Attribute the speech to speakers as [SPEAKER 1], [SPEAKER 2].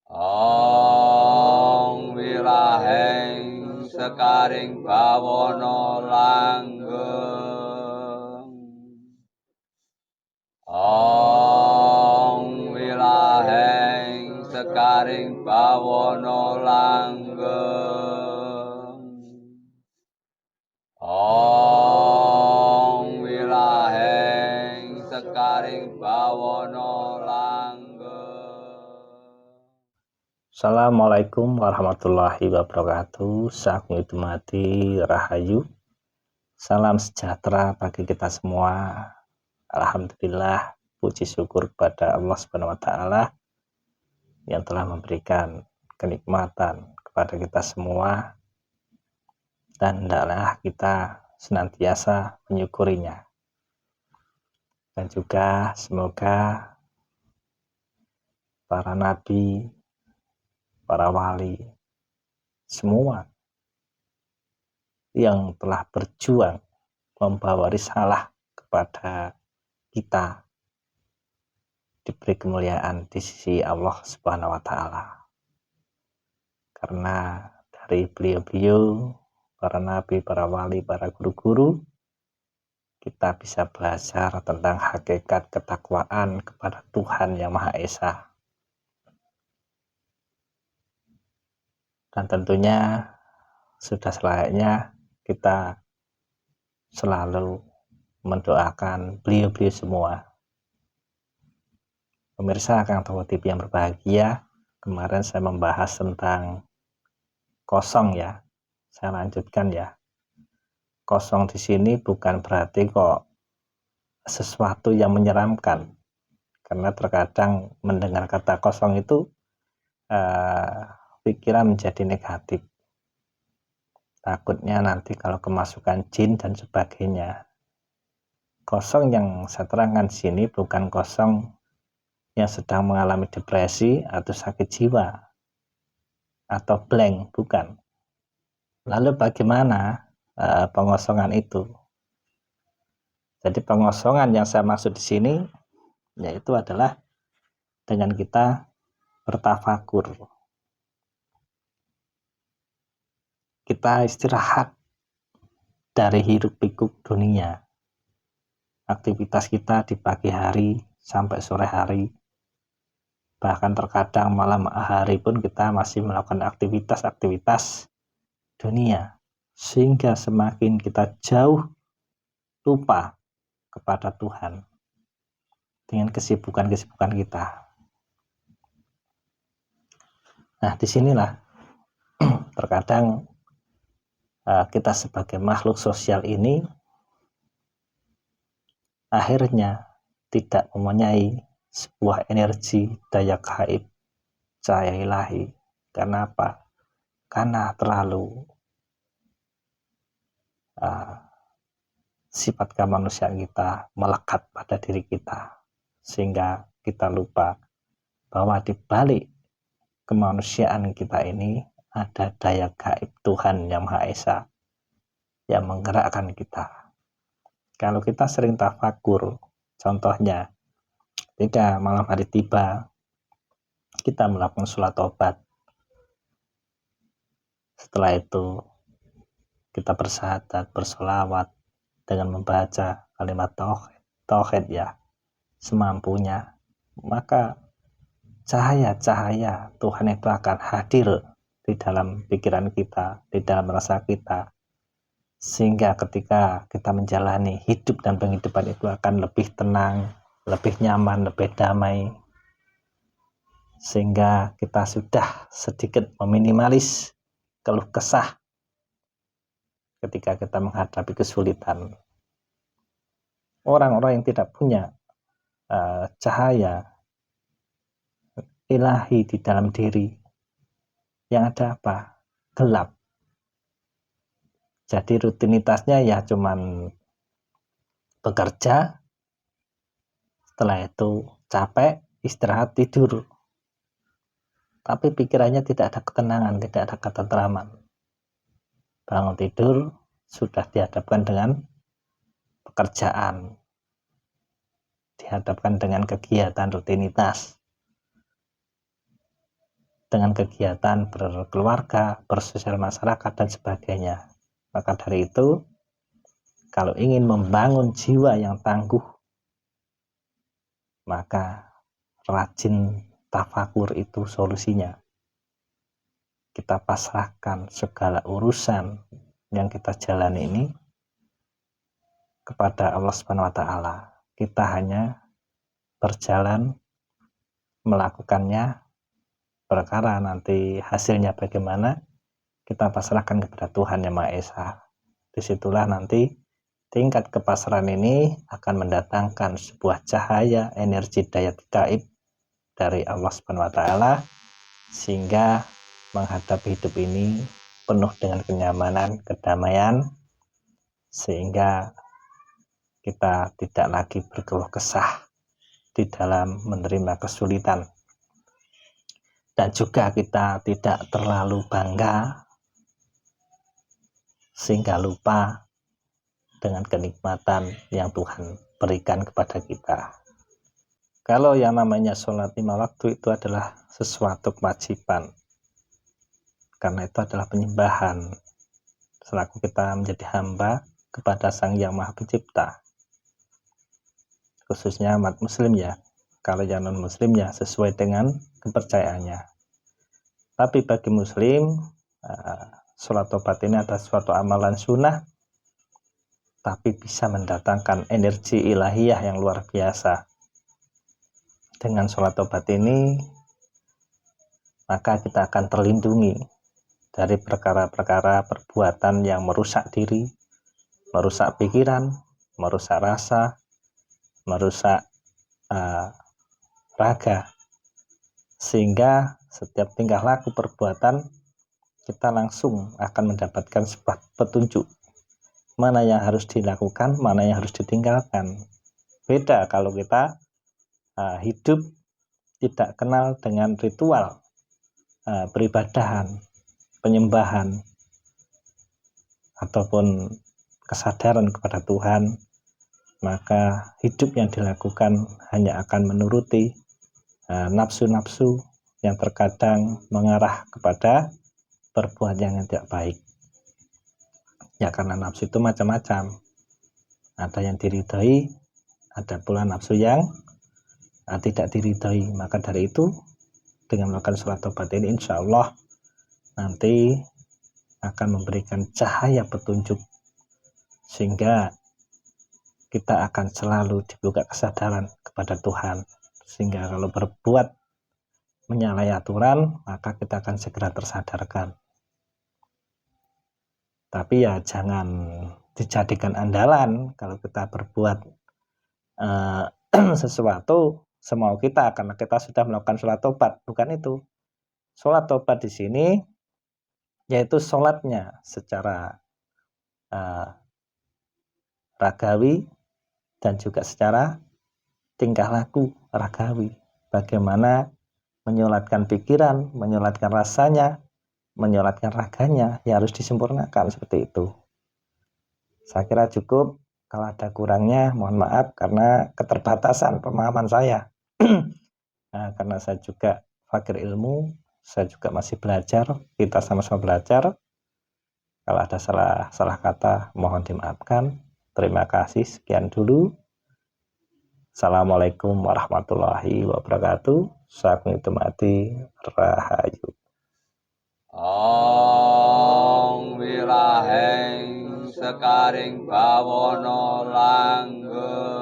[SPEAKER 1] Ong wilaheng sekaring bawana langgeng. Ong wilaheng sekaring bawana langgeng. Ong wilaheng sekaring bawana langgeng.
[SPEAKER 2] Assalamualaikum warahmatullahi wabarakatuh. Saking Dumadi Rahayu. Salam sejahtera bagi kita semua. Alhamdulillah, puji syukur kepada Allah Subhanahu wa taala yang telah memberikan kenikmatan kepada kita semua, dan hendaklah kita senantiasa menyukurinya. Dan juga semoga para nabi, para wali, semua yang telah berjuang membawa risalah kepada kita diberi kemuliaan di sisi Allah Subhanahu wa taala. Karena dari beliau-beliau, para nabi, para wali, para guru-guru, kita bisa belajar tentang hakikat ketakwaan kepada Tuhan Yang Maha Esa. Dan tentunya sudah selayaknya kita selalu mendoakan beliau-beliau semua. Pemirsa Kang Towo TV yang berbahagia, kemarin saya membahas tentang kosong ya. Saya lanjutkan ya. Kosong di sini bukan berarti kok sesuatu yang menyeramkan. Karena terkadang mendengar kata kosong itu pikiran menjadi negatif. Takutnya nanti kalau kemasukan jin dan sebagainya. Kosong yang saya terangkan di sini bukan kosong yang sedang mengalami depresi atau sakit jiwa atau blank, bukan. Lalu bagaimana pengosongan itu? Jadi pengosongan yang saya maksud di sini yaitu adalah dengan kita bertafakur. Kita istirahat dari hiruk pikuk dunia. Aktivitas kita di pagi hari sampai sore hari, bahkan terkadang malam hari pun kita masih melakukan aktivitas-aktivitas dunia, sehingga semakin kita jauh lupa kepada Tuhan dengan kesibukan-kesibukan kita. Nah, disinilah terkadang kita sebagai makhluk sosial ini akhirnya tidak mempunyai sebuah energi daya gaib cahaya ilahi. Karena apa? Karena terlalu sifat kemanusiaan kita melekat pada diri kita, sehingga kita lupa bahwa di balik kemanusiaan kita ini ada daya gaib Tuhan Yang Maha Esa yang menggerakkan kita. Kalau kita sering tafakur, contohnya ketika malam hari tiba, kita melakukan sholat taubat. Setelah itu kita bersyahadat, bersolawat dengan membaca kalimat tauhid ya semampunya, maka cahaya-cahaya Tuhan itu akan hadir di dalam pikiran kita, di dalam rasa kita, sehingga ketika kita menjalani hidup dan penghidupan itu akan lebih tenang, lebih nyaman, lebih damai, sehingga kita sudah sedikit meminimalis keluh kesah ketika kita menghadapi kesulitan. Orang-orang yang tidak punya cahaya ilahi di dalam diri, yang ada apa? Gelap. Jadi rutinitasnya ya cuman bekerja, setelah itu capek, istirahat, tidur. Tapi pikirannya tidak ada ketenangan, tidak ada ketentraman. Bangun tidur sudah dihadapkan dengan pekerjaan, dihadapkan dengan kegiatan rutinitas. dengan kegiatan berkeluarga, bersosial masyarakat, dan sebagainya. Maka dari itu, kalau ingin membangun jiwa yang tangguh, maka rajin tafakur itu solusinya. Kita pasrahkan segala urusan yang kita jalani ini kepada Allah Subhanahu wa taala. Kita hanya berjalan melakukannya, perkara nanti hasilnya bagaimana kita pasrahkan kepada Tuhan Yang Maha Esa. Disitulah nanti tingkat kepasrahan ini akan mendatangkan sebuah cahaya energi daya gaib dari Allah Subhanahu wa taala, sehingga menghadapi hidup ini penuh dengan kenyamanan, kedamaian, sehingga kita tidak lagi berkeluh kesah di dalam menerima kesulitan, dan juga kita tidak terlalu bangga sehingga lupa dengan kenikmatan yang Tuhan berikan kepada kita. Kalau yang namanya sholat 5 waktu itu adalah sesuatu kewajiban, karena itu adalah penyembahan selaku kita menjadi hamba kepada Sang Yang Maha Pencipta, khususnya umat muslim ya. Kalau yang non muslim ya sesuai dengan kepercayaannya. Tapi bagi muslim, sholat tobat ini adalah suatu amalan sunnah, tapi bisa mendatangkan energi ilahiyah yang luar biasa. Dengan sholat tobat ini, maka kita akan terlindungi dari perkara-perkara perbuatan yang merusak diri, merusak pikiran, merusak rasa, merusak raga, sehingga setiap tingkah laku perbuatan kita langsung akan mendapatkan sebuah petunjuk mana yang harus dilakukan, mana yang harus ditinggalkan. Beda kalau kita hidup tidak kenal dengan ritual peribadahan, penyembahan, ataupun kesadaran kepada Tuhan, maka hidup yang dilakukan hanya akan menuruti nafsu-nafsu yang terkadang mengarah kepada perbuatan yang tidak baik. Ya, karena nafsu itu macam-macam. Ada yang diridhai, ada pula nafsu yang tidak diridhai. Maka dari itu, dengan melakukan sholat tobat ini, insya Allah nanti akan memberikan cahaya petunjuk, sehingga kita akan selalu dibuka kesadaran kepada Tuhan, sehingga kalau berbuat menyalahi aturan, maka kita akan segera tersadarkan. Tapi ya jangan dijadikan andalan kalau kita berbuat sesuatu semau kita karena kita sudah melakukan sholat tobat. Bukan itu. Sholat tobat di sini yaitu sholatnya secara ragawi dan juga secara tingkah laku ragawi. Bagaimana menyolatkan pikiran, menyolatkan rasanya, menyolatkan raganya, ya harus disempurnakan seperti itu. Saya kira cukup. Kalau ada kurangnya mohon maaf karena keterbatasan pemahaman saya. Nah, karena saya juga fakir ilmu, saya juga masih belajar, kita sama-sama belajar. Kalau ada salah kata mohon dimaafkan. Terima kasih, sekian dulu. Assalamualaikum warahmatullahi wabarakatuh. Saking itu mati rahayu.
[SPEAKER 1] Ong wilaheng sekaring bawana langgeng